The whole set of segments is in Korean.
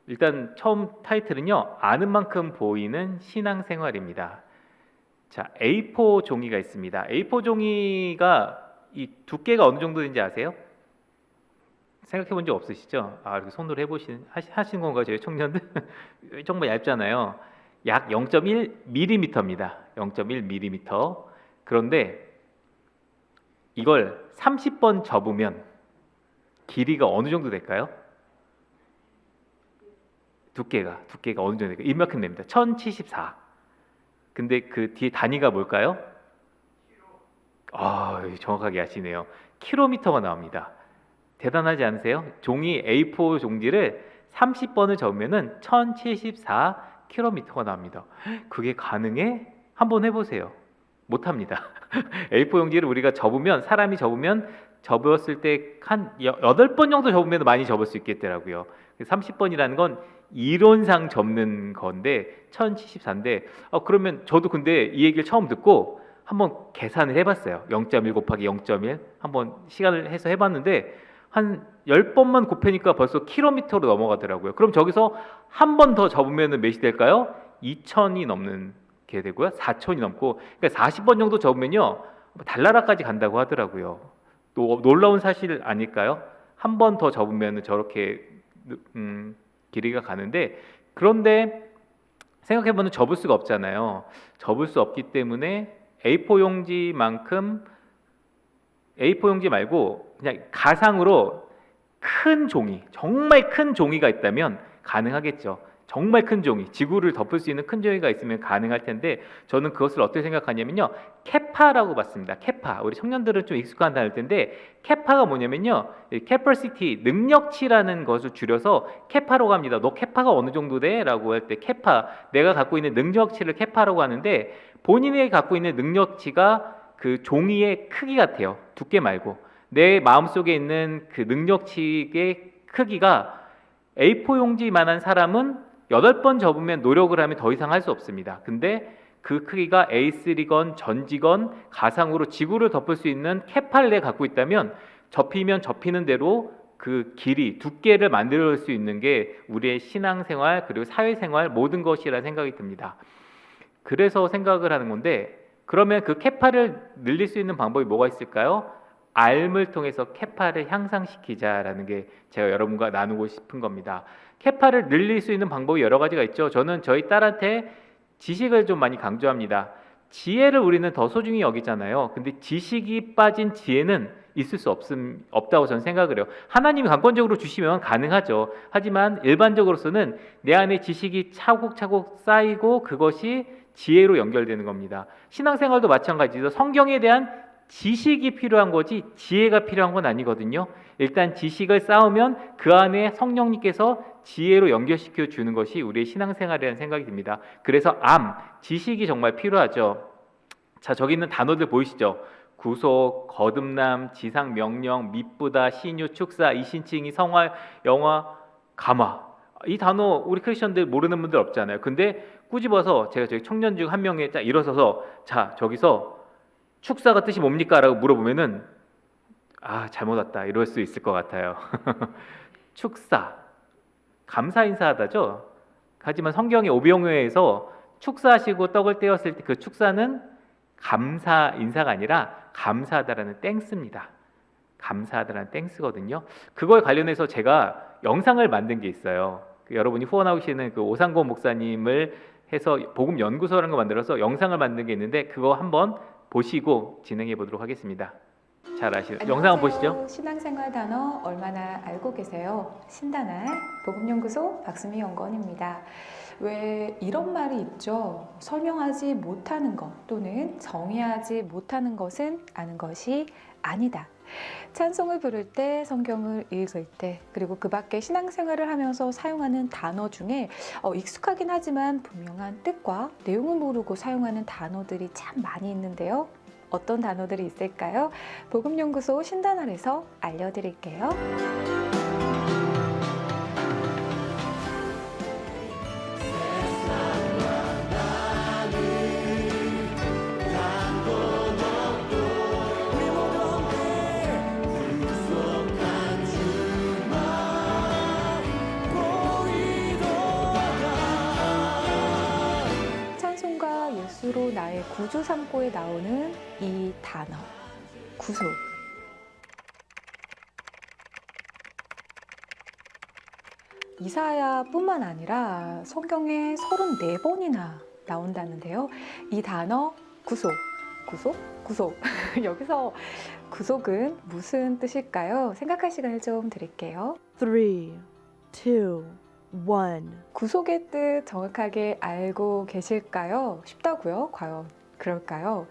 일단 처음 타이틀은요. 아는 만큼 보이는 신앙생활입니다. 자, A4 종이가 있습니다. A4 종이가 이 두께가 어느 정도 되는지 아세요? 생각해 본 적 없으시죠? 이렇게 손으로 하신 건가요, 저희 청년들? 정말 얇잖아요. 약 0.1mm입니다. 0.1mm. 그런데 이걸 30번 접으면 길이가 어느 정도 될까요? 두께가 어느 정도 될까요? 이만큼 됩니다. 1074. 근데 그 뒤에 단위가 뭘까요? 정확하게 아시네요. 킬로미터가 나옵니다. 대단하지 않으세요? 종이 A4 종지를 30번을 접으면은 1074km가 나옵니다. 그게 가능해? 한번 해보세요. 못합니다. A4 용지를 우리가 사람이 접었을 때 한 8번 정도 접으면 많이 접을 수 있겠더라고요. 30번이라는 건 이론상 접는 건데 1074인데 그러면 저도 근데 이 얘기를 처음 듣고 한번 계산을 해봤어요. 0.1 곱하기 0.1 한번 시간을 해서 해봤는데 한 10번만 곱하니까 벌써 킬로미터로 넘어가더라고요. 그럼 저기서 한 번 더 접으면 몇이 될까요? 2000이 넘는 게 되고요. 4000이 넘고, 그러니까 40번 정도 접으면요 달나라까지 간다고 하더라고요. 또 놀라운 사실 아닐까요? 한 번 더 접으면 저렇게 길이가 가는데, 그런데 생각해보면 접을 수가 없잖아요. 접을 수 없기 때문에 A4 용지 말고 그냥 가상으로 큰 종이, 정말 큰 종이가 있다면 가능하겠죠. 정말 큰 종이, 지구를 덮을 수 있는 큰 종이가 있으면 가능할 텐데, 저는 그것을 어떻게 생각하냐면요, 케파라고 봤습니다. 케파, 우리 청년들은 좀 익숙한 단어일 텐데, 케파가 뭐냐면요, capacity, 능력치라는 것을 줄여서 케파라고 합니다. 너 케파가 어느 정도 돼? 라고 할 때 케파, 내가 갖고 있는 능력치를 케파라고 하는데, 본인이 갖고 있는 능력치가 그 종이의 크기 같아요. 두께 말고 내 마음속에 있는 그 능력치의 크기가 A4 용지만한 사람은 8번 접으면, 노력을 하면 더 이상 할 수 없습니다. 근데 그 크기가 A3건 전지건 가상으로 지구를 덮을 수 있는 케파를 내가 갖고 있다면, 접히면 접히는 대로 그 길이, 두께를 만들 수 있는 게 우리의 신앙생활 그리고 사회생활 모든 것이라는 생각이 듭니다. 그래서 생각을 하는 건데, 그러면 그 케파를 늘릴 수 있는 방법이 뭐가 있을까요? 알을 통해서 케파를 향상시키자라는 게 제가 여러분과 나누고 싶은 겁니다. 케파를 늘릴 수 있는 방법이 여러 가지가 있죠. 저는 저희 딸한테 지식을 좀 많이 강조합니다. 지혜를 우리는 더 소중히 여기잖아요. 근데 지식이 빠진 지혜는 있을 수 없다고 저는 생각을 해요. 하나님이 강권적으로 주시면 가능하죠. 하지만 일반적으로서는 내 안에 지식이 차곡차곡 쌓이고 그것이 지혜로 연결되는 겁니다. 신앙생활도 마찬가지죠. 성경에 대한 지식이 필요한 거지 지혜가 필요한 건 아니거든요. 일단 지식을 쌓으면 그 안에 성령님께서 지혜로 연결시켜 주는 것이 우리의 신앙생활이라는 생각이 듭니다. 그래서 지식이 정말 필요하죠. 자, 저기 있는 단어들 보이시죠? 구속, 거듭남, 지상 명령, 미쁘다, 신유, 축사, 이신칭이, 성화, 영화, 감화. 이 단어 우리 크리스천들 모르는 분들 없잖아요. 근데 꾸집어서 제가 저희 청년 중 한 명에 딱 일어서서, 자, 저기서 축사가 뜻이 뭡니까? 라고 물어보면은 잘못 왔다 이럴 수 있을 것 같아요. 축사, 감사 인사하다죠. 하지만 성경의 오병이어에서 축사하시고 떡을 떼었을 때 그 축사는 감사 인사가 아니라 감사하다라는 땡스입니다. 감사하다라는 땡스거든요. 그거에 관련해서 제가 영상을 만든 게 있어요. 여러분이 후원하고 계시는 그 오상곤 목사님을 해서 복음 연구소라는 거 만들어서 영상을 만든 게 있는데, 그거 한번 보시고 진행해 보도록 하겠습니다. 잘 아시는 영상 한번 보시죠. 신앙생활 단어 얼마나 알고 계세요? 신단알 복음연구소 박수미 연구원입니다. 왜 이런 말이 있죠? 설명하지 못하는 것 또는 정의하지 못하는 것은 아는 것이 아니다. 찬송을 부를 때, 성경을 읽을 때, 그리고 그 밖에 신앙생활을 하면서 사용하는 단어 중에 익숙하긴 하지만 분명한 뜻과 내용을 모르고 사용하는 단어들이 참 많이 있는데요. 어떤 단어들이 있을까요? 복음연구소 신단알에서 알려드릴게요. 스스로 나의 구주 삼고에 나오는 이 단어, 구속. 이사야뿐만 아니라 성경에 34번이나 나온다는데요. 이 단어 구속, 구속, 구속. 여기서 구속은 무슨 뜻일까요? 생각할 시간을 좀 드릴게요. 3, 2, 1. 구속의 뜻 정확하게 알고 계실까요? 쉽다고요? 과연 그럴까요?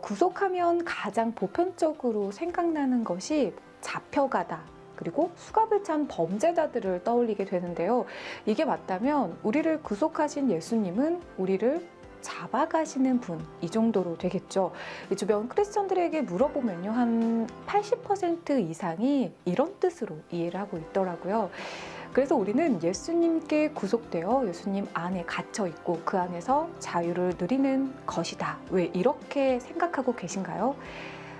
구속하면 가장 보편적으로 생각나는 것이 잡혀가다, 그리고 수갑을 찬 범죄자들을 떠올리게 되는데요. 이게 맞다면 우리를 구속하신 예수님은 우리를 잡아가시는 분, 이 정도로 되겠죠. 주변 크리스천들에게 물어보면요, 한 80% 이상이 이런 뜻으로 이해를 하고 있더라고요. 그래서 우리는 예수님께 구속되어 예수님 안에 갇혀 있고 그 안에서 자유를 누리는 것이다. 왜 이렇게 생각하고 계신가요?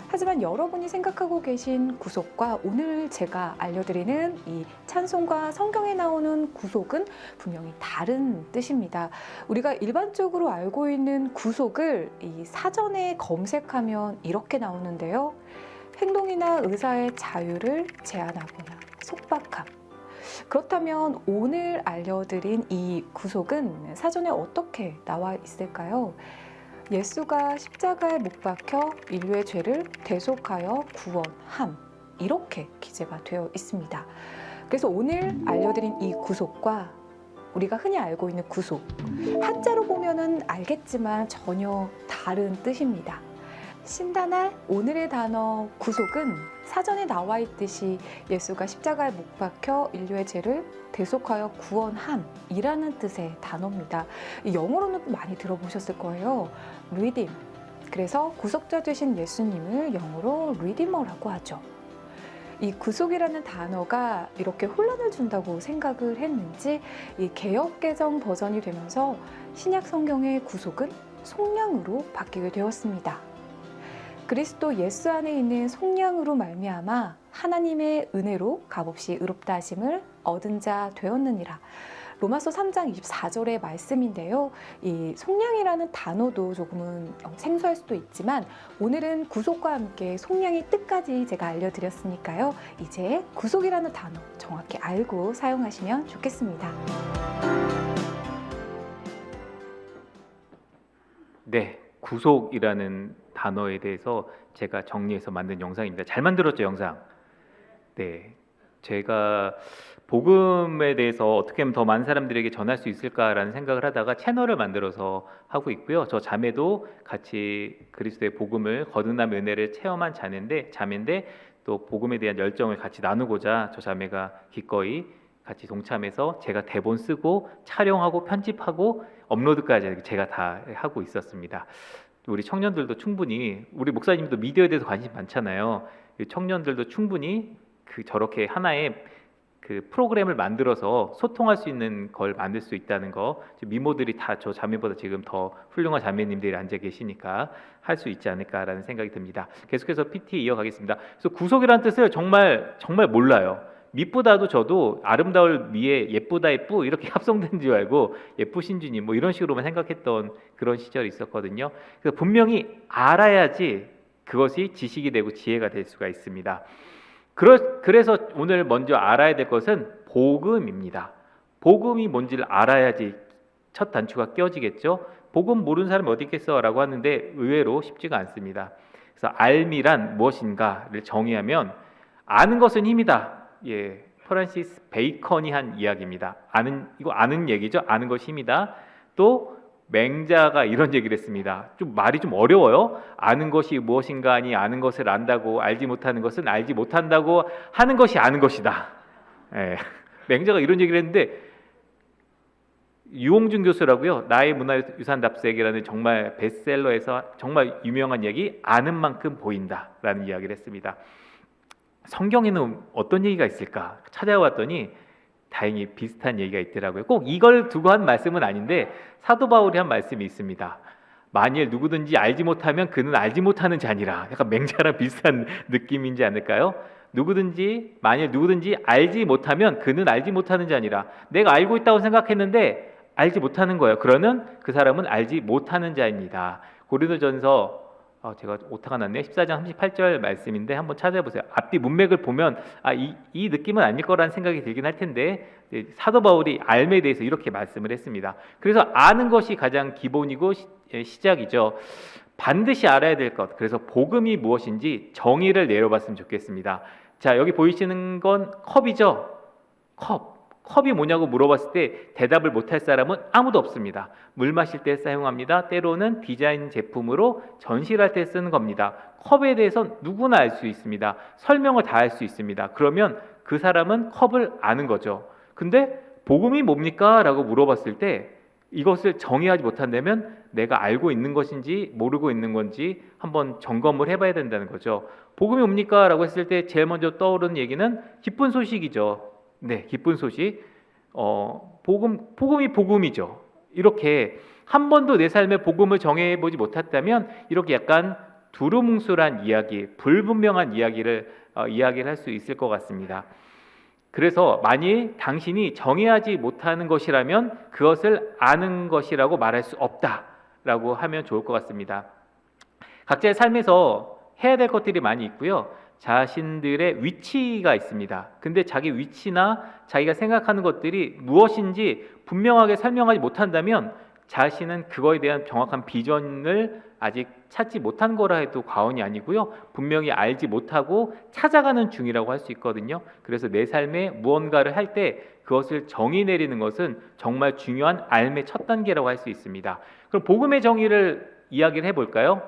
하지만 여러분이 생각하고 계신 구속과 오늘 제가 알려드리는 이 찬송과 성경에 나오는 구속은 분명히 다른 뜻입니다. 우리가 일반적으로 알고 있는 구속을 이 사전에 검색하면 이렇게 나오는데요. 행동이나 의사의 자유를 제한하거나 속박함. 그렇다면 오늘 알려드린 이 구속은 사전에 어떻게 나와 있을까요? 예수가 십자가에 못 박혀 인류의 죄를 대속하여 구원함, 이렇게 기재가 되어 있습니다. 그래서 오늘 알려드린 이 구속과 우리가 흔히 알고 있는 구속, 한자로 보면은 알겠지만 전혀 다른 뜻입니다. 신단할 오늘의 단어 구속은 사전에 나와 있듯이 예수가 십자가에 못 박혀 인류의 죄를 대속하여 구원함이라는 뜻의 단어입니다. 영어로는 많이 들어보셨을 거예요. 리딤. 그래서 구속자 되신 예수님을 영어로 리디머라고 하죠. 이 구속이라는 단어가 이렇게 혼란을 준다고 생각을 했는지 이 개역개정 버전이 되면서 신약 성경의 구속은 속량으로 바뀌게 되었습니다. 그리스도 예수 안에 있는 속량으로 말미암아 하나님의 은혜로 값없이 의롭다 하심을 얻은 자 되었느니라. 로마서 3장 24절의 말씀인데요. 이 속량이라는 단어도 조금은 생소할 수도 있지만 오늘은 구속과 함께 속량의 뜻까지 제가 알려드렸으니까요. 이제 구속이라는 단어 정확히 알고 사용하시면 좋겠습니다. 네, 구속이라는 단어에 대해서 제가 정리해서 만든 영상입니다. 잘 만들었죠, 영상? 네, 제가 복음에 대해서 어떻게 하면 더 많은 사람들에게 전할 수 있을까라는 생각을 하다가 채널을 만들어서 하고 있고요. 저 자매도 같이 그리스도의 복음을 거듭남의 은혜를 체험한 자매인데 또 복음에 대한 열정을 같이 나누고자 저 자매가 기꺼이 같이 동참해서 제가 대본 쓰고 촬영하고 편집하고 업로드까지 제가 다 하고 있었습니다. 우리 청년들도 충분히, 우리 목사님도 미디어에 대해서 관심 많잖아요. 청년들도 충분히 저렇게 하나의 그 프로그램을 만들어서 소통할 수 있는 걸 만들 수 있다는 거, 미모들이 다 저 자매보다 지금 더 훌륭한 자매님들이 앉아 계시니까 할 수 있지 않을까라는 생각이 듭니다. 계속해서 PT 이어가겠습니다. 그래서 구속이라는 뜻을 정말 몰라요. 밑보다도 저도 아름다울 미에 예쁘다의 뿌 이렇게 합성된 줄 알고 예쁘신 주님 뭐 이런 식으로만 생각했던 그런 시절이 있었거든요. 그래서 분명히 알아야지 그것이 지식이 되고 지혜가 될 수가 있습니다. 그래서 오늘 먼저 알아야 될 것은 복음입니다. 복음이 뭔지를 알아야지 첫 단추가 껴지겠죠. 복음 모르는 사람이 어디 있겠어 라고 하는데 의외로 쉽지가 않습니다. 그래서 알미란 무엇인가를 정의하면 아는 것은 힘이다. 예, 프란시스 베이컨이 한 이야기입니다. 이거 아는 얘기죠. 아는 것이 힘이다. 또 맹자가 이런 얘기를 했습니다. 좀 말이 좀 어려워요. 아는 것이 무엇인가 하니 아는 것을 안다고 알지 못하는 것은 알지 못한다고 하는 것이 아는 것이다. 예, 맹자가 이런 얘기를 했는데 유홍준 교수라고요. 나의 문화유산 답색이라는 정말 베스트셀러에서 정말 유명한 얘기 아는 만큼 보인다라는 이야기를 했습니다. 성경에는 어떤 얘기가 있을까 찾아봤더니 다행히 비슷한 얘기가 있더라고요. 꼭 이걸 두고 한 말씀은 아닌데 사도 바울이 한 말씀이 있습니다. 만일 누구든지 알지 못하면 그는 알지 못하는 자니라. 약간 맹자랑 비슷한 느낌이지 않을까요? 만일 누구든지 알지 못하면 그는 알지 못하는 자니라. 내가 알고 있다고 생각했는데 알지 못하는 거예요. 그러면 그 사람은 알지 못하는 자입니다. 고린도전서 제가 오타가 났네요. 14장 38절 말씀인데 한번 찾아보세요. 앞뒤 문맥을 보면 이 느낌은 아닐 거라는 생각이 들긴 할 텐데 사도 바울이 알에 대해서 이렇게 말씀을 했습니다. 그래서 아는 것이 가장 기본이고 시작이죠. 반드시 알아야 될 것. 그래서 복음이 무엇인지 정의를 내려봤으면 좋겠습니다. 자, 여기 보이시는 건 컵이죠. 컵이 뭐냐고 물어봤을 때 대답을 못할 사람은 아무도 없습니다. 물 마실 때 사용합니다. 때로는 디자인 제품으로 전시를 할 때 쓰는 겁니다. 컵에 대해서 누구나 알 수 있습니다. 설명을 다 할 수 있습니다. 그러면 그 사람은 컵을 아는 거죠. 근데 복음이 뭡니까? 라고 물어봤을 때 이것을 정의하지 못한다면 내가 알고 있는 것인지 모르고 있는 건지 한번 점검을 해봐야 된다는 거죠. 복음이 뭡니까? 라고 했을 때 제일 먼저 떠오르는 얘기는 기쁜 소식이죠. 네, 기쁜 소식. 복음이 복음이죠. 이렇게 한 번도 내 삶의 복음을 정해보지 못했다면 이렇게 약간 두루뭉술한 이야기, 불분명한 이야기를 할 수 있을 것 같습니다. 그래서 만일 당신이 정의하지 못하는 것이라면 그것을 아는 것이라고 말할 수 없다라고 하면 좋을 것 같습니다. 각자의 삶에서 해야 될 것들이 많이 있고요. 자신들의 위치가 있습니다. 근데 자기 위치나 자기가 생각하는 것들이 무엇인지 분명하게 설명하지 못한다면 자신은 그거에 대한 정확한 비전을 아직 찾지 못한 거라 해도 과언이 아니고요. 분명히 알지 못하고 찾아가는 중이라고 할 수 있거든요. 그래서 내 삶에 무언가를 할 때 그것을 정의 내리는 것은 정말 중요한 삶의 첫 단계라고 할 수 있습니다. 그럼 복음의 정의를 이야기를 해볼까요?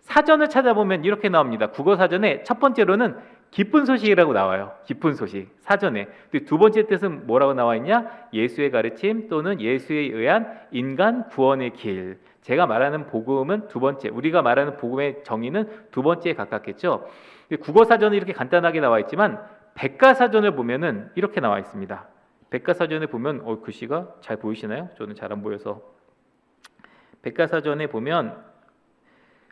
사전을 찾아보면 이렇게 나옵니다. 국어 사전에 첫 번째로는 기쁜 소식이라고 나와요. 기쁜 소식 사전에. 두 번째 뜻은 뭐라고 나와 있냐? 예수의 가르침 또는 예수에 의한 인간 구원의 길. 제가 말하는 복음은 두 번째, 우리가 말하는 복음의 정의는 두 번째에 가깝겠죠. 국어 사전은 이렇게 간단하게 나와 있지만 백과사전을 보면은 이렇게 나와 있습니다. 백과사전에 보면 글씨가 잘 보이시나요? 저는 잘 안 보여서. 백과사전에 보면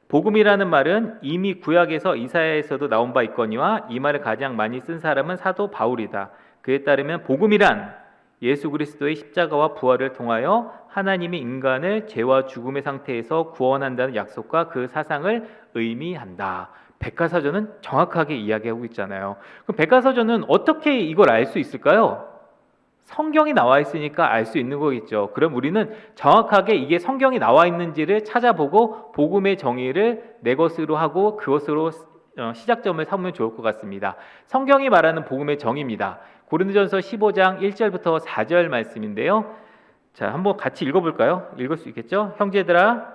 복음이라는 말은 이미 구약에서 이사야에서도 나온 바 있거니와 이 말을 가장 많이 쓴 사람은 사도 바울이다. 그에 따르면 복음이란 예수 그리스도의 십자가와 부활을 통하여 하나님이 인간을 죄와 죽음의 상태에서 구원한다는 약속과 그 사상을 의미한다. 백과사전은 정확하게 이야기하고 있잖아요. 그럼 백과사전은 어떻게 이걸 알 수 있을까요? 성경이 나와 있으니까 알 수 있는 거겠죠. 그럼 우리는 정확하게 이게 성경이 나와 있는지를 찾아보고 복음의 정의를 내 것으로 하고 그것으로 시작점을 삼으면 좋을 것 같습니다. 성경이 말하는 복음의 정의입니다. 고린도전서 15장 1절부터 4절 말씀인데요. 자, 한번 같이 읽어볼까요? 읽을 수 있겠죠? 형제들아,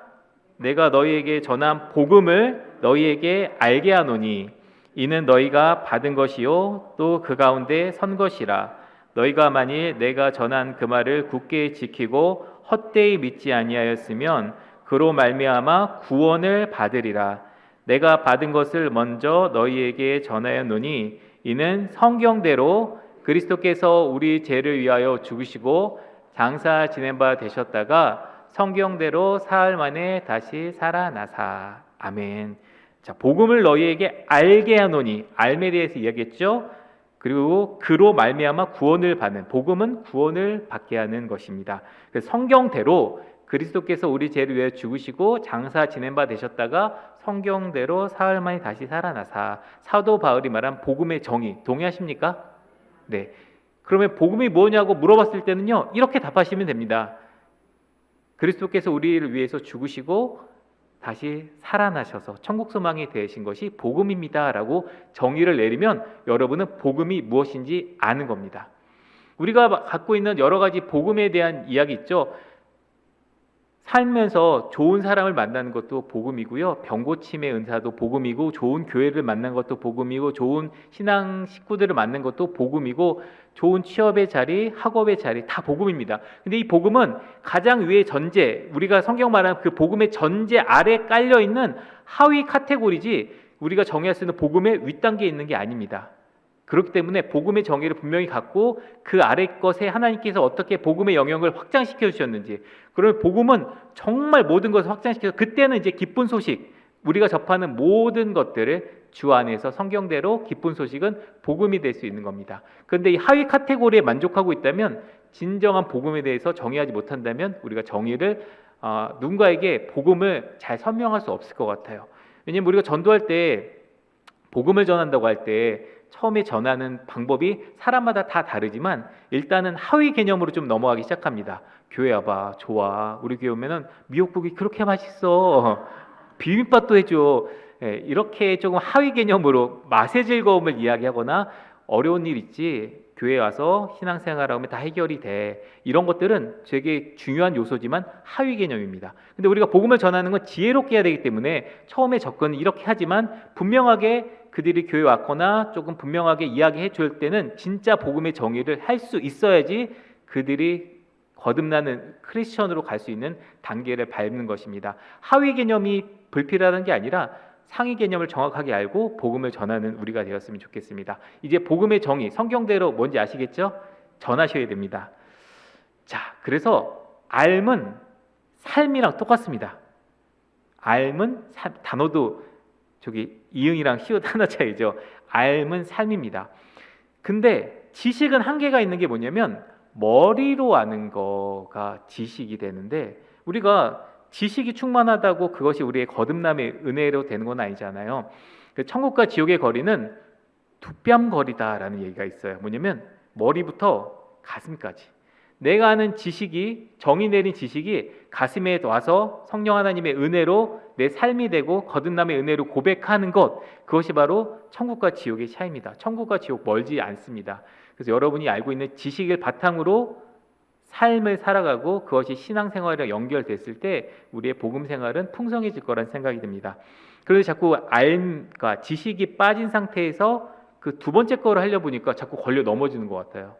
내가 너희에게 전한 복음을 너희에게 알게 하노니 이는 너희가 받은 것이요 또 그 가운데 선 것이라. 너희가 만일 내가 전한 그 말을 굳게 지키고 헛되이 믿지 아니하였으면 그로 말미암아 구원을 받으리라. 내가 받은 것을 먼저 너희에게 전하였노니 이는 성경대로 그리스도께서 우리 죄를 위하여 죽으시고 장사 지낸 바 되셨다가 성경대로 사흘 만에 다시 살아나사. 아멘. 자, 복음을 너희에게 알게 하노니, 알에 대해서 이야기했죠. 그리고 그로 말미암아 구원을 받는, 복음은 구원을 받게 하는 것입니다. 그래서 성경대로 그리스도께서 우리 죄를 위해 죽으시고 장사 지낸 바 되셨다가 성경대로 사흘 만에 다시 살아나사. 사도 바울이 말한 복음의 정의 동의하십니까? 네. 그러면 복음이 뭐냐고 물어봤을 때는요, 이렇게 답하시면 됩니다. 그리스도께서 우리를 위해서 죽으시고 다시 살아나셔서 천국 소망이 되신 것이 복음입니다라고 정의를 내리면 여러분은 복음이 무엇인지 아는 겁니다. 우리가 갖고 있는 여러 가지 복음에 대한 이야기 있죠. 살면서 좋은 사람을 만나는 것도 복음이고요. 병고침의 은사도 복음이고, 좋은 교회를 만난 것도 복음이고, 좋은 신앙 식구들을 만난 것도 복음이고, 좋은 취업의 자리, 학업의 자리 다 복음입니다. 근데 이 복음은 가장 위의 전제, 우리가 성경 말하는 그 복음의 전제 아래 깔려 있는 하위 카테고리지 우리가 정의할 수 있는 복음의 윗단계에 있는 게 아닙니다. 그렇기 때문에 복음의 정의를 분명히 갖고 그 아래 것에 하나님께서 어떻게 복음의 영역을 확장시켜 주셨는지, 그러면 복음은 정말 모든 것을 확장시켜서 그때는 이제 기쁜 소식, 우리가 접하는 모든 것들을 주 안에서 성경대로 기쁜 소식은 복음이 될 수 있는 겁니다. 그런데 이 하위 카테고리에 만족하고 있다면 진정한 복음에 대해서 정의하지 못한다면 우리가 정의를 누군가에게 복음을 잘 설명할 수 없을 것 같아요. 왜냐면 우리가 전도할 때 복음을 전한다고 할 때 처음에 전하는 방법이 사람마다 다 다르지만 일단은 하위 개념으로 좀 넘어가기 시작합니다. 교회 와봐, 좋아. 우리 교회 오면은 미역국이 그렇게 맛있어. 비빔밥도 해줘. 예, 이렇게 조금 하위 개념으로 맛의 즐거움을 이야기하거나 어려운 일 있지. 교회 와서 신앙생활하면 다 해결이 돼. 이런 것들은 되게 중요한 요소지만 하위 개념입니다. 근데 우리가 복음을 전하는 건 지혜롭게 해야 되기 때문에 처음에 접근은 이렇게 하지만 분명하게 그들이 교회 왔거나 조금 분명하게 이야기해 줄 때는 진짜 복음의 정의를 할 수 있어야지 그들이 거듭나는 크리스천으로 갈 수 있는 단계를 밟는 것입니다. 하위 개념이 불필요하다는 게 아니라 상위 개념을 정확하게 알고 복음을 전하는 우리가 되었으면 좋겠습니다. 이제 복음의 정의, 성경대로 뭔지 아시겠죠? 전하셔야 됩니다. 자, 그래서 알은 삶이랑 똑같습니다. 알은 단어도 저기 이응이랑 히읗 하나 차이죠. 알은 삶입니다. 근데 지식은 한계가 있는 게 뭐냐면 머리로 아는 거가 지식이 되는데 우리가 지식이 충만하다고 그것이 우리의 거듭남의 은혜로 되는 건 아니잖아요. 천국과 지옥의 거리는 두뼘 거리다라는 얘기가 있어요. 뭐냐면 머리부터 가슴까지 내가 아는 지식이 정의 내린 지식이 가슴에 와서 성령 하나님의 은혜로 내 삶이 되고 거듭남의 은혜로 고백하는 것, 그것이 바로 천국과 지옥의 차이입니다. 천국과 지옥 멀지 않습니다. 그래서 여러분이 알고 있는 지식을 바탕으로 삶을 살아가고 그것이 신앙생활이랑 연결됐을 때 우리의 복음 생활은 풍성해질 거란 생각이 듭니다. 그래서 자꾸 알과 지식이 빠진 상태에서 그 두 번째 거를 하려 보니까 자꾸 걸려 넘어지는 것 같아요.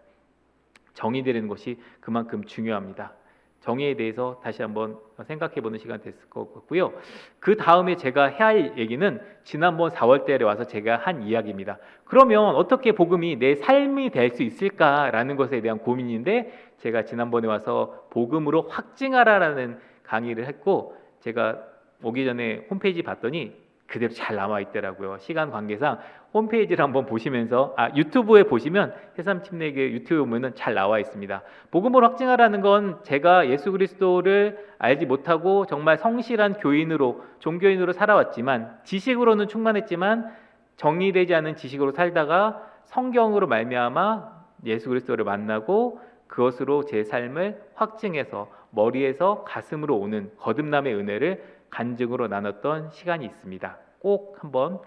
정의되는 것이 그만큼 중요합니다. 정의에 대해서 다시 한번 생각해보는 시간 됐을 것 같고요. 그 다음에 제가 해야 할 얘기는 지난번 4월 달에 와서 제가 한 이야기입니다. 그러면 어떻게 복음이 내 삶이 될 수 있을까라는 것에 대한 고민인데 제가 지난번에 와서 복음으로 확증하라라는 강의를 했고 제가 오기 전에 홈페이지 봤더니 그대로 잘 남아 있더라고요. 시간 관계상 홈페이지를 한번 보시면서 유튜브에 보시면 해삼침례교회 유튜브에 보면은 잘 나와 있습니다. 복음을 확증하라는 건 제가 예수 그리스도를 알지 못하고 정말 성실한 교인으로 종교인으로 살아왔지만 지식으로는 충만했지만 정리되지 않은 지식으로 살다가 성경으로 말미암아 예수 그리스도를 만나고 그것으로 제 삶을 확증해서 머리에서 가슴으로 오는 거듭남의 은혜를 간증으로 나눴던 시간이 있습니다. 꼭 한번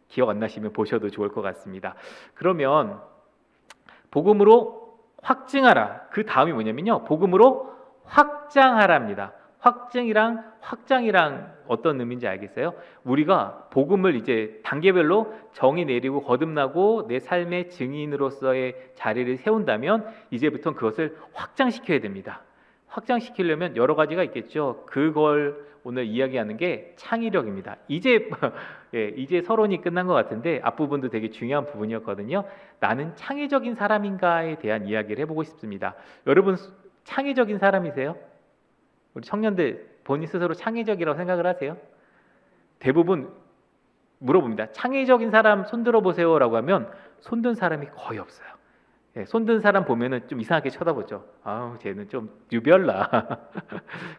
기억 안 나시면 보셔도 좋을 것 같습니다. 그러면 복음으로 확증하라. 그 다음이 뭐냐면요. 복음으로 확장하라입니다. 확장이랑 어떤 의미인지 알겠어요? 우리가 복음을 이제 단계별로 정의 내리고 거듭나고 내 삶의 증인으로서의 자리를 세운다면 이제부터는 그것을 확장시켜야 됩니다. 확장시키려면 여러 가지가 있겠죠. 그걸 오늘 이야기하는 게 창의력입니다. 이제 서론이 끝난 것 같은데 앞부분도 되게 중요한 부분이었거든요. 나는 창의적인 사람인가에 대한 이야기를 해보고 싶습니다. 여러분 창의적인 사람이세요? 우리 청년들 본인 스스로 창의적이라고 생각을 하세요? 대부분 물어봅니다. 창의적인 사람 손들어 보세요라고 하면 손든 사람이 거의 없어요. 손든 사람 보면은 좀 이상하게 쳐다보죠. 쟤는 좀 유별나.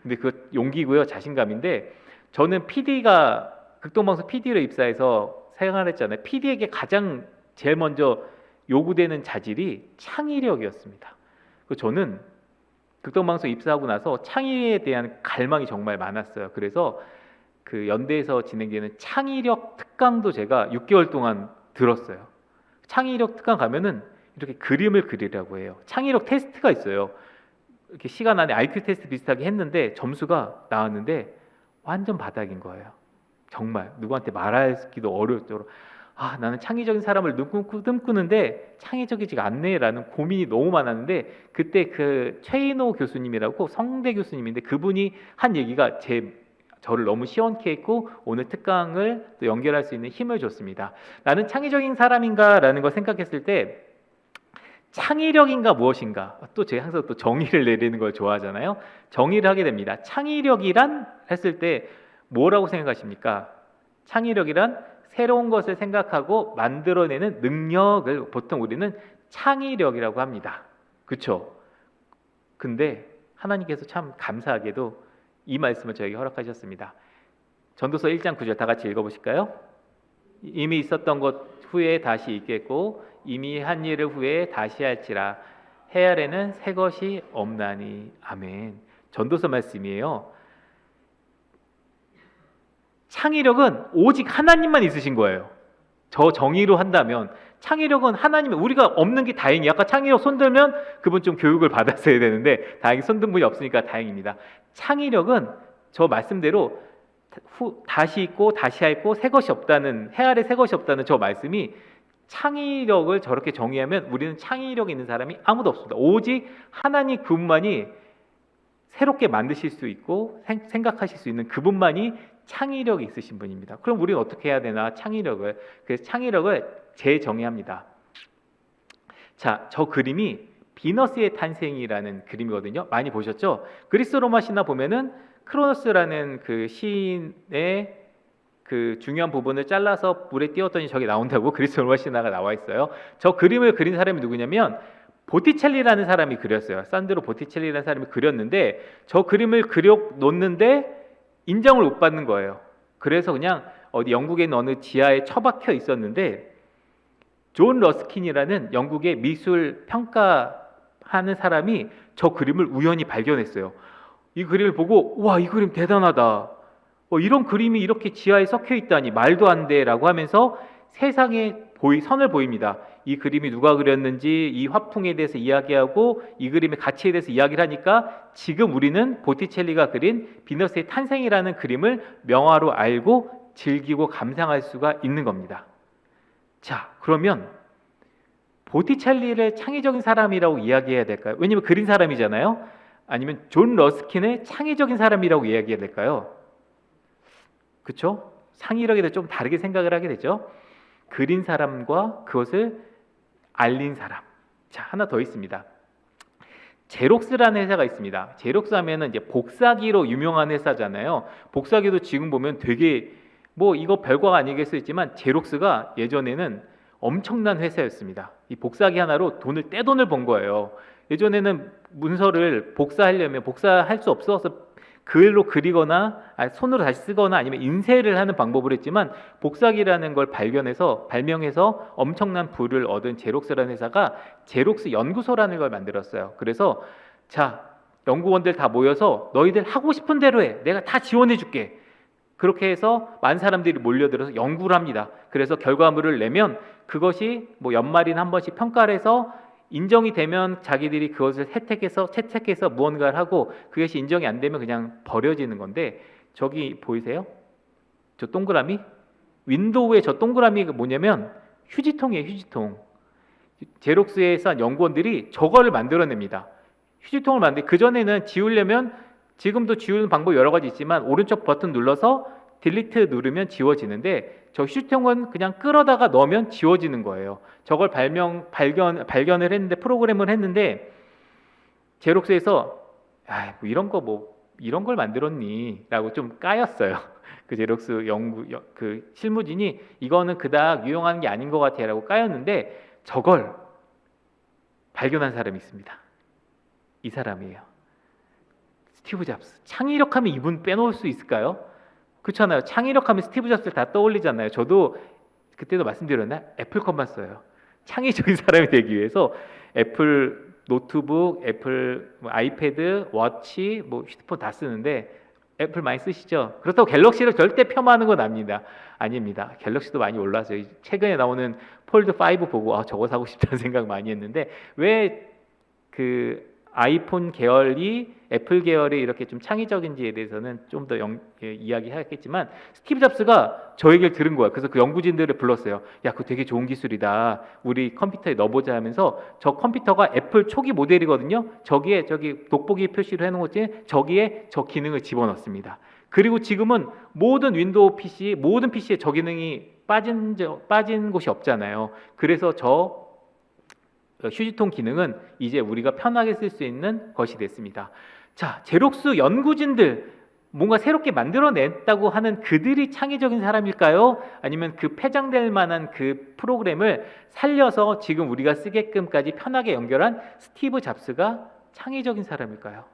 근데 그 용기고요, 자신감인데 저는 PD가 극동방송 PD로 입사해서 생활했잖아요. PD에게 가장 제일 먼저 요구되는 자질이 창의력이었습니다. 저는 극동방송 입사하고 나서 창의에 대한 갈망이 정말 많았어요. 그래서 그 연대에서 진행되는 창의력 특강도 제가 6개월 동안 들었어요. 창의력 특강 가면은 이렇게 그림을 그리라고 해요. 창의력 테스트가 있어요. 이렇게 시간 안에 IQ 테스트 비슷하게 했는데 점수가 나왔는데 완전 바닥인 거예요. 정말 누구한테 말하기도 어려울 정도로 나는 창의적인 사람을 꿈꾸는데 창의적이지가 않네라는 고민이 너무 많았는데 그때 그 최인호 교수님이라고 성대 교수님인데 그분이 한 얘기가 저를 너무 시원케 했고 오늘 특강을 또 연결할 수 있는 힘을 줬습니다. 나는 창의적인 사람인가라는 걸 생각했을 때 창의력인가 무엇인가 또 제가 항상 또 정의를 내리는 걸 좋아하잖아요. 정의를 하게 됩니다. 창의력이란 했을 때 뭐라고 생각하십니까? 창의력이란 새로운 것을 생각하고 만들어내는 능력을 보통 우리는 창의력이라고 합니다. 그렇죠? 근데 하나님께서 참 감사하게도 이 말씀을 저에게 허락하셨습니다. 전도서 1장 9절 다 같이 읽어보실까요? 이미 있었던 것 후에 다시 있겠고 이미 한 일을 후에 다시 할지라 해 아래는 새 것이 없나니. 아멘. 전도서 말씀이에요. 창의력은 오직 하나님만 있으신 거예요. 저 정의로 한다면 창의력은 하나님, 우리가 없는 게 다행이에요. 아까 창의력 손들면 그분 좀 교육을 받았어야 되는데 다행히 손든 분이 없으니까 다행입니다. 창의력은 저 말씀대로 다시 있고 다시 할 새 것이 없다는, 해 아래 새 것이 없다는 저 말씀이 창의력을 저렇게 정의하면 우리는 창의력 있는 사람이 아무도 없습니다. 오직 하나님 그분만이 새롭게 만드실 수 있고 생각하실 수 있는 그분만이 창의력이 있으신 분입니다. 그럼 우리는 어떻게 해야 되나? 창의력을, 그래서 창의력을 재정의합니다. 자, 저 그림이 비너스의 탄생이라는 그림이거든요. 많이 보셨죠? 그리스 로마 신화 보면은 크로노스라는 그 시인의 그 중요한 부분을 잘라서 물에 띄웠더니 저게 나온다고 그리스 로마 신화가 나와 있어요. 저 그림을 그린 사람이 누구냐면 보티첼리라는 사람이 그렸어요. 산드로 보티첼리라는 사람이 그렸는데 저 그림을 그려 놓는데 인정을 못 받는 거예요. 그래서 그냥 어디 영국에 있는 어느 지하에 처박혀 있었는데 존 러스킨이라는 영국의 미술 평가하는 사람이 저 그림을 우연히 발견했어요. 이 그림을 보고 와, 이 그림 대단하다. 이런 그림이 이렇게 지하에 섞여 있다니 말도 안 돼라고 하면서 세상에 선을 보입니다. 이 그림이 누가 그렸는지 이 화풍에 대해서 이야기하고 이 그림의 가치에 대해서 이야기를 하니까 지금 우리는 보티첼리가 그린 비너스의 탄생이라는 그림을 명화로 알고 즐기고 감상할 수가 있는 겁니다. 자, 그러면 보티첼리를 창의적인 사람이라고 이야기해야 될까요? 왜냐면 그린 사람이잖아요. 아니면 존 러스킨을 창의적인 사람이라고 이야기해야 될까요? 그렇죠? 창의력에 대해 좀 다르게 생각을 하게 되죠. 그린 사람과 그것을 알린 사람. 자, 하나 더 있습니다. 제록스라는 회사가 있습니다. 제록스 하면은 이제 복사기로 유명한 회사잖아요. 복사기도 지금 보면 되게 뭐 이거 별거 아니겠지만 제록스가 예전에는 엄청난 회사였습니다. 이 복사기 하나로 떼돈을 번 거예요. 예전에는 문서를 복사하려면 복사할 수 없어서 글로 그리거나 손으로 다시 쓰거나 아니면 인쇄를 하는 방법을 했지만 복사기라는 걸 발명해서 엄청난 부를 얻은 제록스라는 회사가 제록스 연구소라는 걸 만들었어요. 그래서 자, 연구원들 다 모여서 너희들 하고 싶은 대로 해. 내가 다 지원해 줄게. 그렇게 해서 많은 사람들이 몰려들어서 연구를 합니다. 그래서 결과물을 내면 그것이 뭐 연말이나 한 번씩 평가를 해서 인정이 되면 자기들이 그것을 채택해서 무언가를 하고 그것이 인정이 안 되면 그냥 버려지는 건데 저기 보이세요? 저 동그라미? 윈도우에 저 동그라미가 뭐냐면 휴지통이에요. 휴지통. 제록스에서 연구원들이 저거를 만들어냅니다. 휴지통을 그전에는 지우려면 지금도 지우는 방법이 여러 가지 있지만 오른쪽 버튼 눌러서 딜리트 누르면 지워지는데 저 휴지통은 그냥 끌어다가 넣으면 지워지는 거예요. 저걸 발견을 했는데 프로그램을 했는데 제록스에서 이런 걸 만들었니?라고 좀 까였어요. 그 제록스 그 실무진이 이거는 그닥 유용한 게 아닌 것 같아라고 까였는데 저걸 발견한 사람이 있습니다. 이 사람이에요. 스티브 잡스. 창의력하면 이분 빼놓을 수 있을까요? 그렇잖아요. 창의력하면 스티브 잡스를 다 떠올리잖아요. 저도 그때도 말씀드렸나? 애플 컴만 써요. 창의적인 사람이 되기 위해서 애플 노트북, 애플 아이패드, 워치, 뭐 휴대폰 다 쓰는데 애플 많이 쓰시죠? 그렇다고 갤럭시를 절대 폄하하는 건 아닙니다. 갤럭시도 많이 올랐어요. 최근에 나오는 폴드 5 보고 저거 사고 싶다는 생각 많이 했는데 왜 그 아이폰 계열이 애플 계열이 이렇게 좀 창의적인지에 대해서는 좀 더 이야기하겠지만 스티브 잡스가 저 얘기를 들은 거예요. 그래서 그 연구진들을 불렀어요. 야, 그거 되게 좋은 기술이다. 우리 컴퓨터에 넣어보자 하면서 저 컴퓨터가 애플 초기 모델이거든요. 저기 돋보기 표시를 해놓은 거지 저기에 저 기능을 집어넣습니다. 그리고 지금은 모든 윈도우 PC, 모든 PC에 저 기능이 빠진 곳이 없잖아요. 그래서 저 휴지통 기능은 이제 우리가 편하게 쓸 수 있는 것이 됐습니다. 자, 제록스 연구진들 뭔가 새롭게 만들어냈다고 하는 그들이 창의적인 사람일까요? 아니면 그 폐장될 만한 그 프로그램을 살려서 지금 우리가 쓰게끔까지 편하게 연결한 스티브 잡스가 창의적인 사람일까요?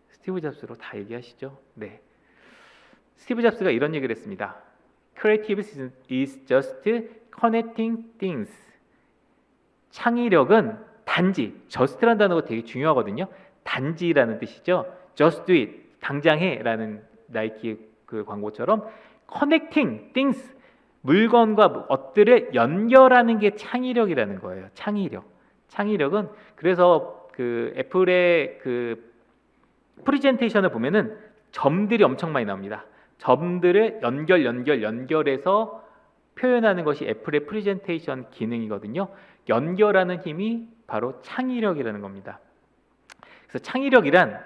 스티브 잡스로 다 얘기하시죠. 네. 스티브 잡스가 이런 얘기를 했습니다. Creativity is just connecting things. 창의력은 단지, just라는 단어가 되게 중요하거든요. 단지라는 뜻이죠. Just do it. 당장 해라는 나이키 그 광고처럼 connecting things. 물건과 것들을 연결하는 게 창의력이라는 거예요. 창의력은 그래서 그 애플의 그 프레젠테이션을 보면은 점들이 엄청 많이 나옵니다. 점들을 연결해서 표현하는 것이 애플의 프레젠테이션 기능이거든요. 연결하는 힘이 바로 창의력이라는 겁니다. 그래서 창의력이란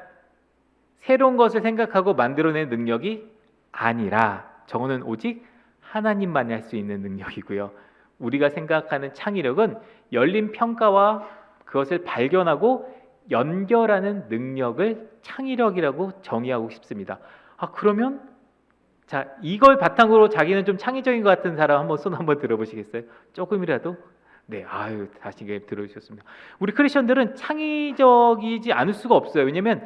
새로운 것을 생각하고 만들어내는 능력이 아니라 저거는 오직 하나님만이 할 수 있는 능력이고요. 우리가 생각하는 창의력은 열린 평가와 그것을 발견하고 연결하는 능력을 창의력이라고 정의하고 싶습니다. 그러면 자, 이걸 바탕으로 자기는 좀 창의적인 것 같은 사람 한번 손 한번 들어보시겠어요? 조금이라도? 네, 다시 들어주셨습니다. 우리 크리스천들은 창의적이지 않을 수가 없어요. 왜냐하면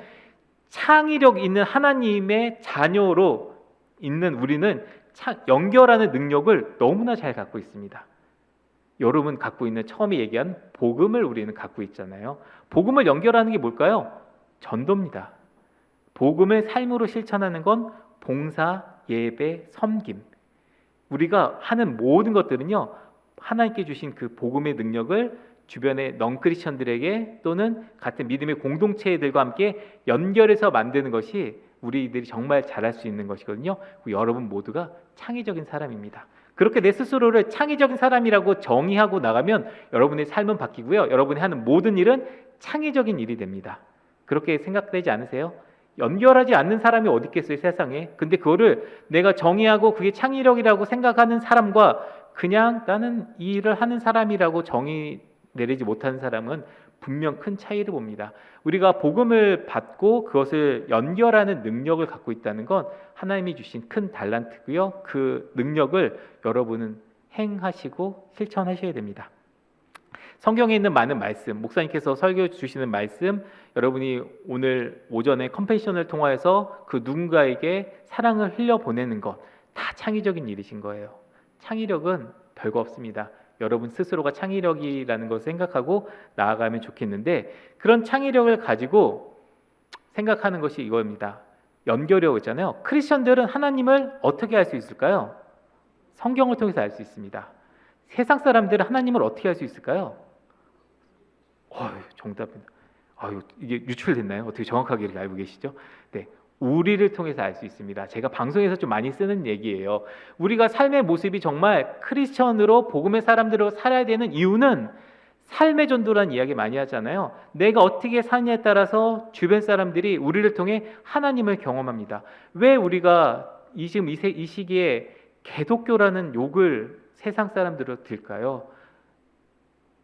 창의력 있는 하나님의 자녀로 있는 우리는 연결하는 능력을 너무나 잘 갖고 있습니다. 여러분 갖고 있는 처음에 얘기한 복음을 우리는 갖고 있잖아요. 복음을 연결하는 게 뭘까요? 전도입니다. 복음을 삶으로 실천하는 건 봉사, 예배, 섬김. 우리가 하는 모든 것들은요, 하나님께 주신 그 복음의 능력을 주변의 넌크리스천들에게 또는 같은 믿음의 공동체들과 함께 연결해서 만드는 것이 우리들이 정말 잘할 수 있는 것이거든요. 여러분 모두가 창의적인 사람입니다. 그렇게 내 스스로를 창의적인 사람이라고 정의하고 나가면 여러분의 삶은 바뀌고요. 여러분이 하는 모든 일은 창의적인 일이 됩니다. 그렇게 생각되지 않으세요? 연결하지 않는 사람이 어디 있겠어요, 세상에. 근데 그거를 내가 정의하고 그게 창의력이라고 생각하는 사람과 그냥 나는 이 일을 하는 사람이라고 정의 내리지 못하는 사람은 분명 큰 차이를 봅니다. 우리가 복음을 받고 그것을 연결하는 능력을 갖고 있다는 건 하나님이 주신 큰 달란트고요. 그 능력을 여러분은 행하시고 실천하셔야 됩니다. 성경에 있는 많은 말씀, 목사님께서 설교해 주시는 말씀, 여러분이 오늘 오전에 컴패션을 통하여서 그 누군가에게 사랑을 흘려보내는 것, 다 창의적인 일이신 거예요. 창의력은 별거 없습니다. 여러분 스스로가 창의력이라는 것을 생각하고 나아가면 좋겠는데, 그런 창의력을 가지고 생각하는 것이 이겁니다. 연결이라고 했잖아요. 크리스천들은 하나님을 어떻게 알 수 있을까요? 성경을 통해서 알 수 있습니다. 세상 사람들은 하나님을 어떻게 알 수 있을까요? 정답입니다. 이게 유출됐나요? 어떻게 정확하게 이렇게 알고 계시죠? 네, 우리를 통해서 알 수 있습니다. 제가 방송에서 좀 많이 쓰는 얘기예요. 우리가 삶의 모습이 정말 크리스천으로 복음의 사람들로 살아야 되는 이유는 삶의 전도라는 이야기 많이 하잖아요. 내가 어떻게 사느냐에 따라서 주변 사람들이 우리를 통해 하나님을 경험합니다. 왜 우리가 이 시기에 개독교라는 욕을 세상 사람들로 들까요?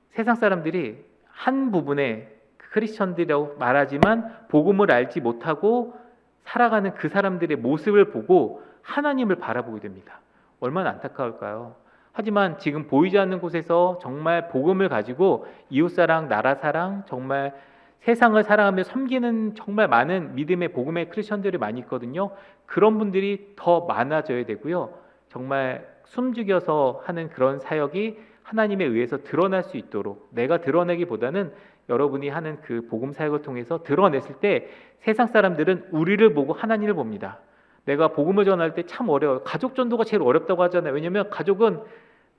세상 사람들이 한 부분에 크리스천들이라고 말하지만 복음을 알지 못하고 살아가는 그 사람들의 모습을 보고 하나님을 바라보게 됩니다. 얼마나 안타까울까요? 하지만 지금 보이지 않는 곳에서 정말 복음을 가지고 이웃사랑, 나라사랑, 정말 세상을 사랑하며 섬기는 정말 많은 믿음의 복음의 크리스천들이 많이 있거든요. 그런 분들이 더 많아져야 되고요. 정말 숨죽여서 하는 그런 사역이 하나님에 의해서 드러날 수 있도록, 내가 드러내기보다는 여러분이 하는 그 복음 사역을 통해서 드러냈을 때 세상 사람들은 우리를 보고 하나님을 봅니다. 내가 복음을 전할 때 참 어려워요. 가족 전도가 제일 어렵다고 하잖아요. 왜냐하면 가족은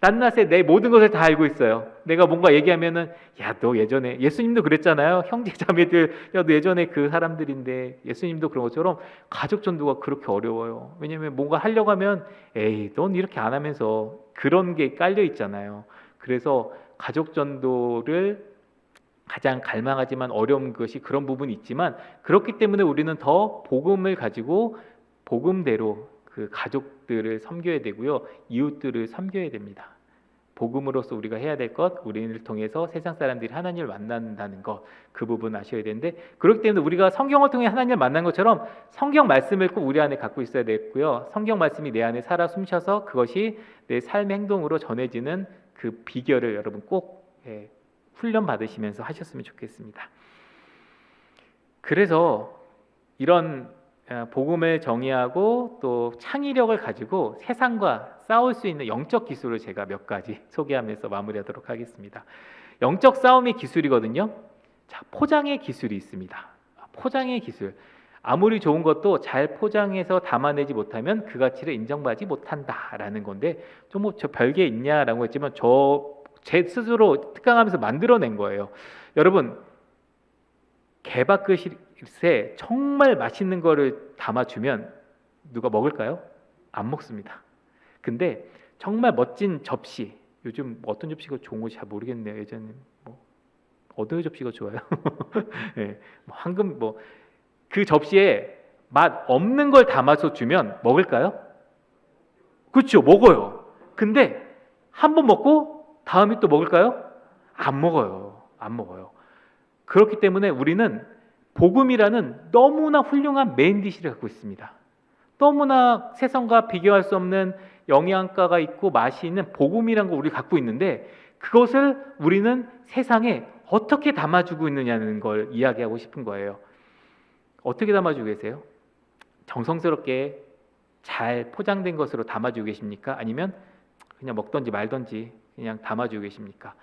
낱낱에 내 모든 것을 다 알고 있어요. 내가 뭔가 얘기하면은 야, 너 예전에 예수님도 그랬잖아요. 형제 자매들, 야, 너 예전에 그 사람들인데, 예수님도 그런 것처럼 가족 전도가 그렇게 어려워요. 왜냐하면 뭔가 하려고 하면 에이, 넌 이렇게 안 하면서 그런 게 깔려 있잖아요. 그래서 가족 전도를 가장 갈망하지만 어려운 것이 그런 부분이 있지만, 그렇기 때문에 우리는 더 복음을 가지고 복음대로 그 가족들을 섬겨야 되고요, 이웃들을 섬겨야 됩니다. 복음으로서 우리가 해야 될 것, 우리를 통해서 세상 사람들이 하나님을 만난다는 것, 그 부분 아셔야 되는데, 그렇기 때문에 우리가 성경을 통해 하나님을 만난 것처럼 성경 말씀을 꼭 우리 안에 갖고 있어야 되고요, 성경 말씀이 내 안에 살아 숨쉬어서 그것이 내 삶의 행동으로 전해지는 그 비결을 여러분 꼭 훈련 받으시면서 하셨으면 좋겠습니다. 그래서 이런 복음을 정의하고 또 창의력을 가지고 세상과 싸울 수 있는 영적 기술을 제가 몇 가지 소개하면서 마무리하도록 하겠습니다. 영적 싸움의 기술이거든요. 자, 포장의 기술이 있습니다. 포장의 기술. 아무리 좋은 것도 잘 포장해서 담아내지 못하면 그 가치를 인정받지 못한다라는 건데 좀 뭐 저 별게 있냐라고 했지만 제 스스로 특강하면서 만들어낸 거예요. 여러분, 개밥그릇에 정말 맛있는 거를 담아주면 누가 먹을까요? 안 먹습니다. 근데 정말 멋진 접시, 요즘 어떤 접시가 좋은 건지 잘 모르겠네요. 예전에 뭐 어느 접시가 좋아요? 네, 뭐 황금 뭐 그 접시에 맛 없는 걸 담아서 주면 먹을까요? 그렇죠, 먹어요. 근데 한 번 먹고 다음에 또 먹을까요? 안 먹어요. 안 먹어요. 그렇기 때문에 우리는 복음이라는 너무나 훌륭한 메인 디시를 갖고 있습니다. 너무나 세상과 비교할 수 없는 영양가가 있고 맛이 있는 복음이라는 걸 우리 갖고 있는데 그것을 우리는 세상에 어떻게 담아주고 있느냐는 걸 이야기하고 싶은 거예요. 어떻게 담아주고 계세요? 정성스럽게 잘 포장된 것으로 담아주고 계십니까? 아니면 그냥 먹던지 말던지 그냥 담아주고 계십니까?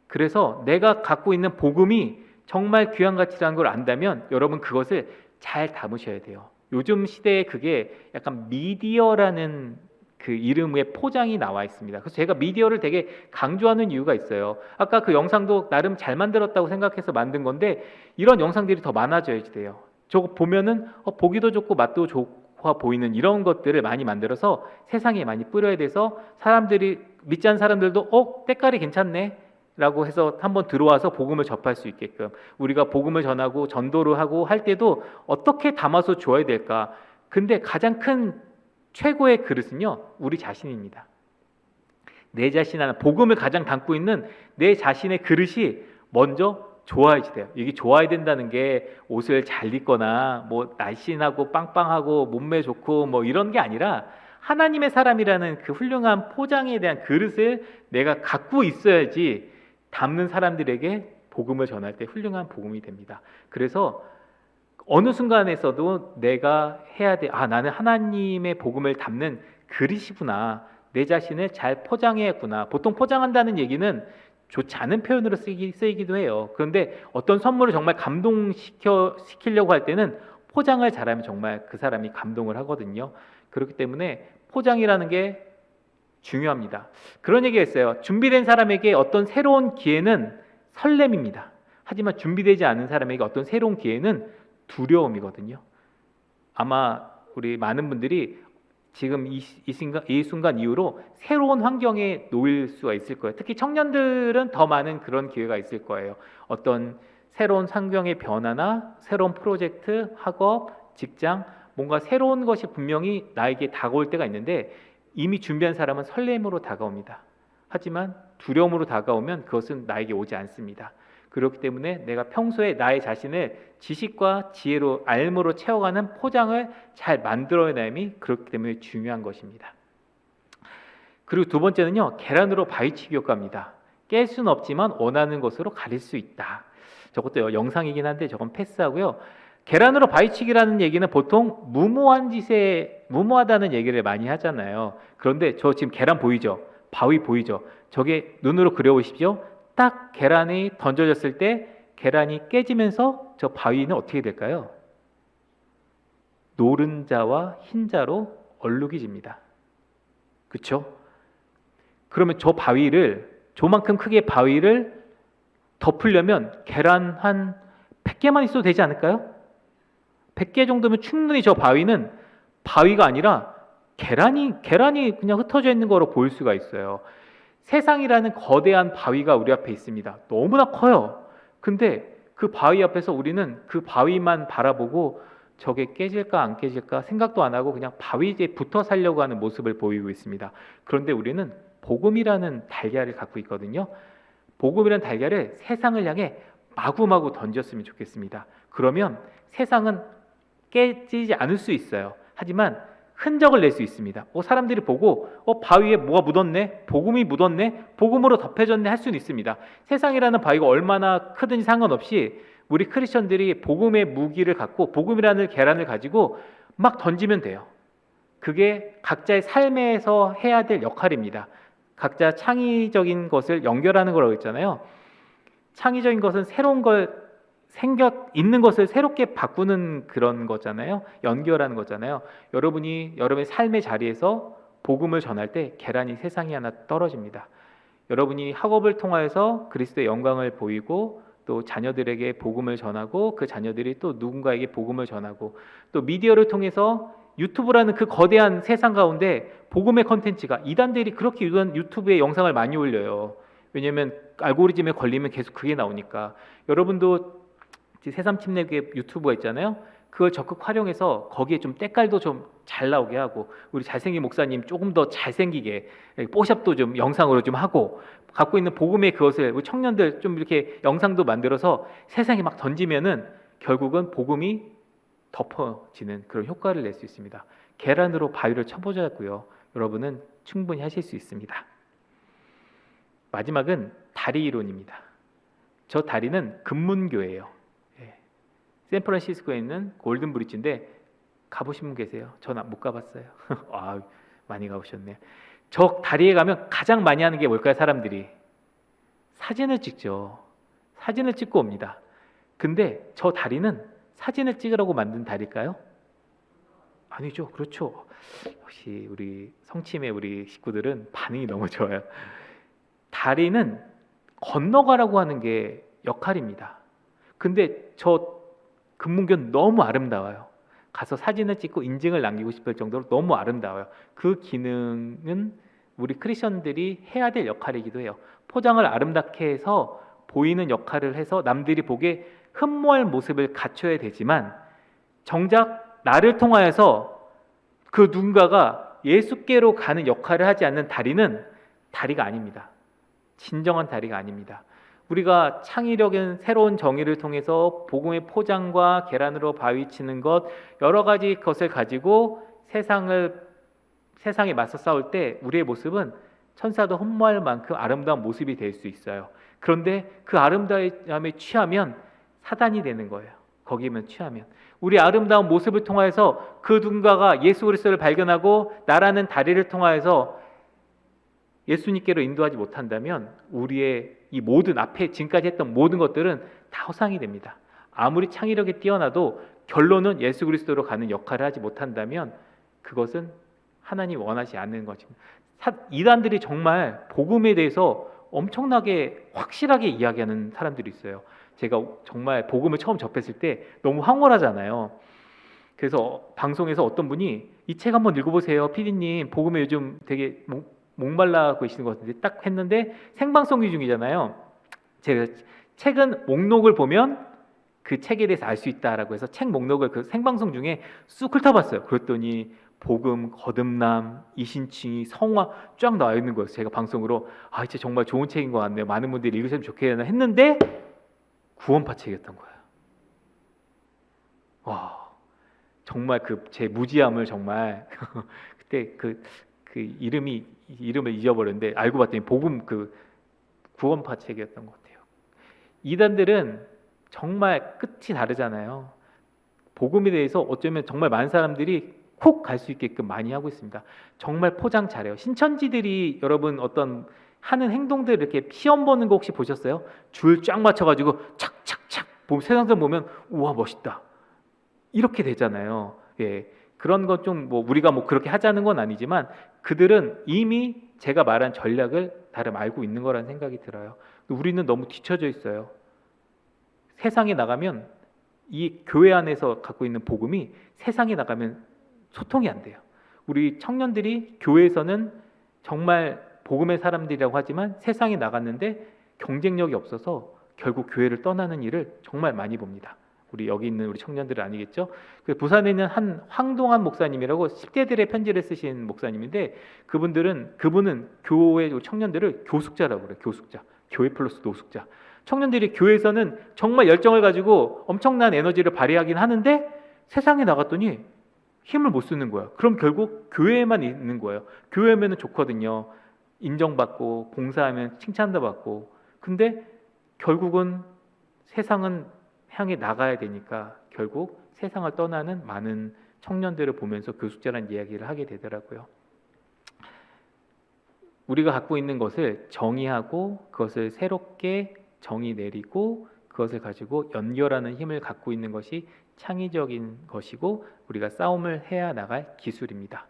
그래서 내가 갖고 있는 복음이 정말 귀한 가치라는 걸 안다면 여러분 그것을 잘 담으셔야 돼요. 요즘 시대에 그게 약간 미디어라는 그 이름의 포장이 나와 있습니다. 그래서 제가 미디어를 되게 강조하는 이유가 있어요. 아까 그 영상도 나름 잘 만들었다고 생각해서 만든 건데 이런 영상들이 더 많아져야지 돼요. 저거 보면은 보기도 좋고 맛도 좋아 보이는 이런 것들을 많이 만들어서 세상에 많이 뿌려야 돼서 사람들이 믿지 않는 사람들도 때깔이 괜찮네 라고 해서 한번 들어와서 복음을 접할 수 있게끔 우리가 복음을 전하고 전도를 하고 할 때도 어떻게 담아서 줘야 될까. 근데 가장 큰 최고의 그릇은요 우리 자신입니다. 내 자신 안에 복음을 가장 담고 있는 내 자신의 그릇이 먼저 좋아야지 돼요. 이게 좋아야 된다는 게 옷을 잘 입거나 뭐 날씬하고 빵빵하고 몸매 좋고 뭐 이런 게 아니라 하나님의 사람이라는 그 훌륭한 포장에 대한 그릇을 내가 갖고 있어야지 담는 사람들에게 복음을 전할 때 훌륭한 복음이 됩니다. 그래서 어느 순간에서도 내가 해야 돼. 나는 하나님의 복음을 담는 그릇이구나. 내 자신을 잘 포장해야구나. 보통 포장한다는 얘기는 좋지 않은 표현으로 쓰이기도 해요. 그런데 어떤 선물을 정말 감동시키려고 할 때는 포장을 잘하면 정말 그 사람이 감동을 하거든요. 그렇기 때문에 포장이라는 게 중요합니다. 그런 얘기가 있어요. 준비된 사람에게 어떤 새로운 기회는 설렘입니다. 하지만 준비되지 않은 사람에게 어떤 새로운 기회는 두려움이거든요. 아마 우리 많은 분들이 지금 이 순간 이후로 새로운 환경에 놓일 수가 있을 거예요. 특히 청년들은 더 많은 그런 기회가 있을 거예요. 어떤 새로운 환경의 변화나 새로운 프로젝트, 학업, 직장, 뭔가 새로운 것이 분명히 나에게 다가올 때가 있는데 이미 준비한 사람은 설렘으로 다가옵니다. 하지만 두려움으로 다가오면 그것은 나에게 오지 않습니다. 그렇기 때문에 내가 평소에 나의 자신을 지식과 지혜로 알므로 채워가는 포장을 잘 만들어내함이 그렇기 때문에 중요한 것입니다. 그리고 두 번째는요, 계란으로 바위치기 효과입니다. 깰 수는 없지만 원하는 것으로 가릴 수 있다. 저것도 영상이긴 한데 저건 패스하고요. 계란으로 바위치기라는 얘기는 보통 무모하다는 얘기를 많이 하잖아요. 그런데 저 지금 계란 보이죠? 바위 보이죠? 저게 눈으로 그려보십시오. 딱 계란이 던져졌을 때 계란이 깨지면서 저 바위는 어떻게 될까요? 노른자와 흰자로 얼룩이집니다. 그렇죠? 그러면 저 바위를 저만큼 크게 바위를 덮으려면 계란 한 100개만 있어도 되지 않을까요? 100개 정도면 충분히 저 바위는 바위가 아니라 계란이 그냥 흩어져 있는 거로 보일 수가 있어요. 세상이라는 거대한 바위가 우리 앞에 있습니다. 너무나 커요. 근데 그 바위 앞에서 우리는 그 바위만 바라보고 저게 깨질까 안 깨질까 생각도 안 하고 그냥 바위에 붙어 살려고 하는 모습을 보이고 있습니다. 그런데 우리는 복음이라는 달걀을 갖고 있거든요. 복음이라는 달걀을 세상을 향해 마구마구 던졌으면 좋겠습니다. 그러면 세상은 깨지지 않을 수 있어요. 하지만 흔적을 낼 수 있습니다. 사람들이 보고 바위에 뭐가 묻었네? 복음이 묻었네? 복음으로 덮여졌네? 할 수는 있습니다. 세상이라는 바위가 얼마나 크든지 상관없이 우리 크리스천들이 복음의 무기를 갖고 복음이라는 계란을 가지고 막 던지면 돼요. 그게 각자의 삶에서 해야 될 역할입니다. 각자 창의적인 것을 연결하는 거라고 했잖아요. 창의적인 것은 새로운 걸 있는 것을 새롭게 바꾸는 그런 거잖아요. 연결하는 거잖아요. 여러분이 여러분의 삶의 자리에서 복음을 전할 때 계란이 세상에 하나 떨어집니다. 여러분이 학업을 통하여서 그리스도의 영광을 보이고 또 자녀들에게 복음을 전하고 그 자녀들이 또 누군가에게 복음을 전하고 또 미디어를 통해서 유튜브라는 그 거대한 세상 가운데 복음의 컨텐츠가 이단들이 그렇게 유튜브에 영상을 많이 올려요. 왜냐하면 알고리즘에 걸리면 계속 그게 나오니까. 여러분도 새삼침내교의 유튜브가 있잖아요. 그걸 적극 활용해서 거기에 좀 때깔도 좀 잘 나오게 하고 우리 잘생긴 목사님 조금 더 잘생기게 뽀샵도 좀 영상으로 좀 하고 갖고 있는 복음의 그것을 우리 청년들 좀 이렇게 영상도 만들어서 세상에 막 던지면은 결국은 복음이 덮어지는 그런 효과를 낼 수 있습니다. 계란으로 바위를 쳐보자고요. 여러분은 충분히 하실 수 있습니다. 마지막은 다리 이론입니다. 저 다리는 금문교예요. 샌프란시스코에 있는 골든 브릿지인데 가보신 분 계세요? 저는 못 가봤어요. 아, 많이 가보셨네요. 저 다리에 가면 가장 많이 하는 게 뭘까요? 사람들이 사진을 찍죠. 사진을 찍고 옵니다. 근데 저 다리는 사진을 찍으라고 만든 다리일까요? 아니죠. 그렇죠. 역시 우리 성침의 우리 식구들은 반응이 너무 좋아요. 다리는 건너가라고 하는 게 역할입니다. 근데 저 금문교는 너무 아름다워요. 가서 사진을 찍고 인증을 남기고 싶을 정도로 너무 아름다워요. 그 기능은 우리 크리스천들이 해야 될 역할이기도 해요. 포장을 아름답게 해서 보이는 역할을 해서 남들이 보기에 흠모할 모습을 갖춰야 되지만 정작 나를 통하여서 그 누군가가 예수께로 가는 역할을 하지 않는 다리는 다리가 아닙니다. 진정한 다리가 아닙니다. 우리가 창의력인 새로운 정의를 통해서 복음의 포장과 계란으로 바위 치는 것 여러 가지 것을 가지고 세상에 맞서 싸울 때 우리의 모습은 천사도 흠모할 만큼 아름다운 모습이 될 수 있어요. 그런데 그 아름다움에 취하면 사단이 되는 거예요. 거기에만 취하면 우리 아름다운 모습을 통하여서 그 누군가가 예수 그리스도를 발견하고 나라는 다리를 통하여서 예수님께로 인도하지 못한다면 우리의 이 모든 앞에 지금까지 했던 모든 것들은 다 허상이 됩니다. 아무리 창의력이 뛰어나도 결론은 예수 그리스도로 가는 역할을 하지 못한다면 그것은 하나님 원하지 않는 것입니다. 이단들이 정말 복음에 대해서 엄청나게 확실하게 이야기하는 사람들이 있어요. 제가 정말 복음을 처음 접했을 때 너무 황홀하잖아요. 그래서 방송에서 어떤 분이 이 책 한번 읽어보세요. PD님 복음에 요즘 되게 목말라 계시는 것 같은데 딱 했는데 생방송 중이잖아요. 제가 책은 목록을 보면 그 책에 대해서 알 수 있다라고 해서 책 목록을 그 생방송 중에 쑥 훑어봤어요. 그랬더니 복음, 거듭남, 이신칭의, 성화 쫙 나와 있는 거예요. 제가 방송으로 이제 정말 좋은 책인 것 같네요. 많은 분들이 읽으시면 좋겠나 했는데 구원파 책이었던 거예요. 와, 정말 그 제 무지함을 정말 그때 그 이름을 잊어버렸는데 알고 봤더니 복음 그 구원파 책이었던 것 같아요. 이단들은 정말 끝이 다르잖아요. 복음에 대해서 어쩌면 정말 많은 사람들이 콕 갈 수 있게끔 많이 하고 있습니다. 정말 포장 잘해요. 신천지들이 여러분 어떤 하는 행동들 이렇게 시험 보는 거 혹시 보셨어요? 줄 쫙 맞춰가지고 착착착 세상선 보면 우와 멋있다 이렇게 되잖아요. 예. 그런 것 좀 우리가 그렇게 하자는 건 아니지만 그들은 이미 제가 말한 전략을 다름 알고 있는 거라는 생각이 들어요. 우리는 너무 뒤처져 있어요. 세상에 나가면 이 교회 안에서 갖고 있는 복음이 세상에 나가면 소통이 안 돼요. 우리 청년들이 교회에서는 정말 복음의 사람들이라고 하지만 세상에 나갔는데 경쟁력이 없어서 결국 교회를 떠나는 일을 정말 많이 봅니다. 우리 여기 있는 우리 청년들은 아니겠죠? 부산에 있는 한 황동환 목사님이라고 10대들의 편지를 쓰신 목사님인데 그분은 교회 청년들을 교숙자라고 그래요. 교숙자. 교회 플러스 노숙자. 청년들이 교회에서는 정말 열정을 가지고 엄청난 에너지를 발휘하긴 하는데 세상에 나갔더니 힘을 못 쓰는 거야. 그럼 결국 교회에만 있는 거예요. 교회면 좋거든요. 인정받고 봉사하면 칭찬도 받고. 근데 결국은 세상은 향해 나가야 되니까 결국 세상을 떠나는 많은 청년들을 보면서 교숙자라는 이야기를 하게 되더라고요. 우리가 갖고 있는 것을 정의하고 그것을 새롭게 정의 내리고 그것을 가지고 연결하는 힘을 갖고 있는 것이 창의적인 것이고 우리가 싸움을 해야 나갈 기술입니다.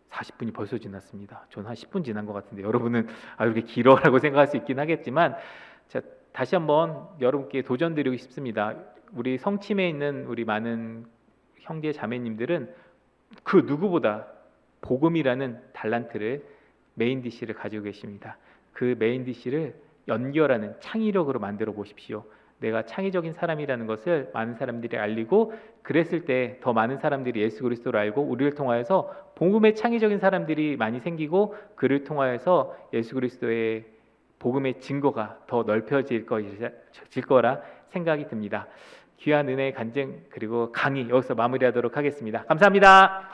40분이 벌써 지났습니다. 저는 한 10분 지난 것 같은데 여러분은 이렇게 길어라고 생각할 수 있긴 하겠지만 자, 다시 한번 여러분께 도전드리고 싶습니다. 우리 성침에 있는 우리 많은 형제 자매님들은 그 누구보다 복음이라는 달란트를 메인 디시를 가지고 계십니다. 그 메인 디시를 연결하는 창의력으로 만들어 보십시오. 내가 창의적인 사람이라는 것을 많은 사람들이 알리고 그랬을 때 더 많은 사람들이 예수 그리스도를 알고 우리를 통하여서 복음의 창의적인 사람들이 많이 생기고 그를 통하여서 예수 그리스도의 복음의 증거가 더 넓혀질 거라 생각이 듭니다. 귀한 은혜의 간증 그리고 강의 여기서 마무리하도록 하겠습니다. 감사합니다.